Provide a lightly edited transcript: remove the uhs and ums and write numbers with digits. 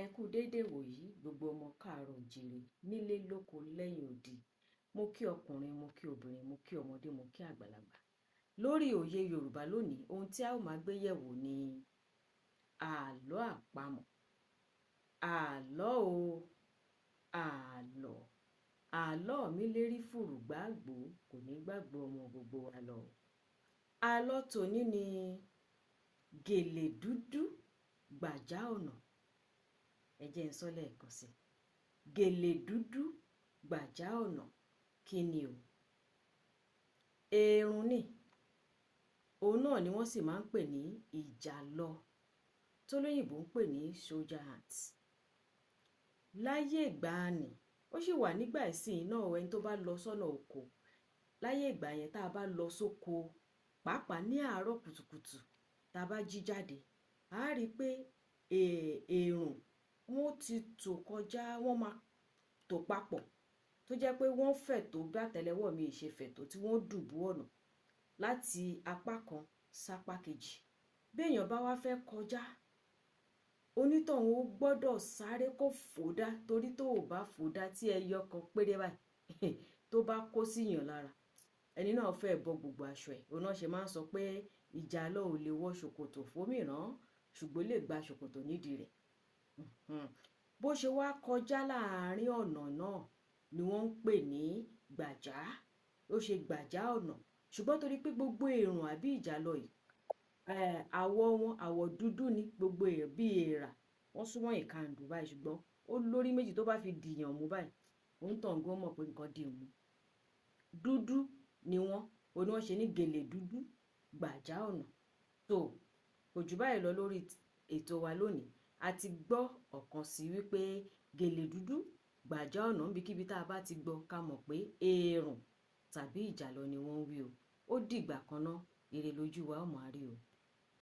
Ẹ kú déédé wòyí gbogbo ọmọ káàárọ̀ oòjíire nílé lóko lẹ́yìn odi. Mo kí ọkùnrin, mo kí obìnrin, mo kí ọmọdé, mo kí àgbàlagbà. Lórí òye Yorùbá lónìí, ohun tí a ó máa gbé yẹ̀wò ni àlọ́ àpamọ̀. Àlọ́ o, àlọ́. Àlọ́ mi lérí fùrù gbàgbó, kò ní gbàgbó ọmọ gbogbo wa lọ. Àlọ́ tòní ni gèlè dúdú gbàjá ọ̀nà. Ẹ jẹ́ n sọ lẹ́ẹ̀kan sí. Gèlè dúdú gbàjá ọ̀nà. Kí ni o? Eèrùn ni. Òun náà ni wọ́n sì máa ń pè ní ìjàlọ, tólóyìnbó ń pè ní soldier ants. Láyé ìgbàanì, ó sì wà nígbà ìsìn náà ẹni tó bá lọ sọ́nà oko. Láyé ìgbà yẹn tá a bá lọ sóko, pàápàá ní àárọ̀ kùtùkùtù tá a bá jí jáde, a á rí i pé eèrùn wọ́n ti tò kọjá, wọ́n máa tò papọ̀ tó jẹ́ pé wọ́n fẹ̀ tó bí àtẹ́lẹwọ́ mi ṣe fẹ̀ tó tí wọ́n dùbú ọ̀nà láti apá kan sápá kejì. Bí èèyàn bá wá fẹ́ kọjá, onítọ̀hún ó gbọ́dọ̀ sáré kó fòdá, torí tó ò bá fòdá tí ẹyọ kan péré báyìí tó bá kó síyàn lára, ẹni náà fẹ́ bọ́ gbogbo aṣọ ẹ̀. Òun náà ṣe máa ń sọ pé ìjàlọ ò lè wọ ṣòkòtò fómìrán, ṣùgbọ́n lè gba ṣòkòtò nídìí rẹ̀. Bó ṣe wá kọjá láàárín ọ̀nà náà ni wọ́n ń pè ní gbàjá. Ó ṣe gbàjá ọ̀nà, ṣùgbọ́n torí pé gbogbo eèrùn àbí ìjàlọ yìí, àwọ̀ wọn àwọ̀ dúdú ni gbogbo bí èèrà, wọ́n súnmọ́ ìkàndù báyìí, ṣùgbọ́n ó lórí méjì tó bá fi dìyàn mú báyìí, òun tàn gan mọ̀ pé nǹkan dì mú. Dúdú ni wọ́n, òun ni wọ́n ṣe ní gèlè dúdú gbàjá ọ̀nà. So kò jù báyìí lọ lórí ètò wa lónìí. A ti gbọ́ ọ̀kan sí wípé gèlè dúdú gbàjá ọ̀nà, níbikíbi tá a bá ti gbọ́ ká mọ̀ pé eèrùn tàbí ìjàlọ ni wọ́n wí o. Ó dìgbà kan náà, ire lójú wa ó máa rí o.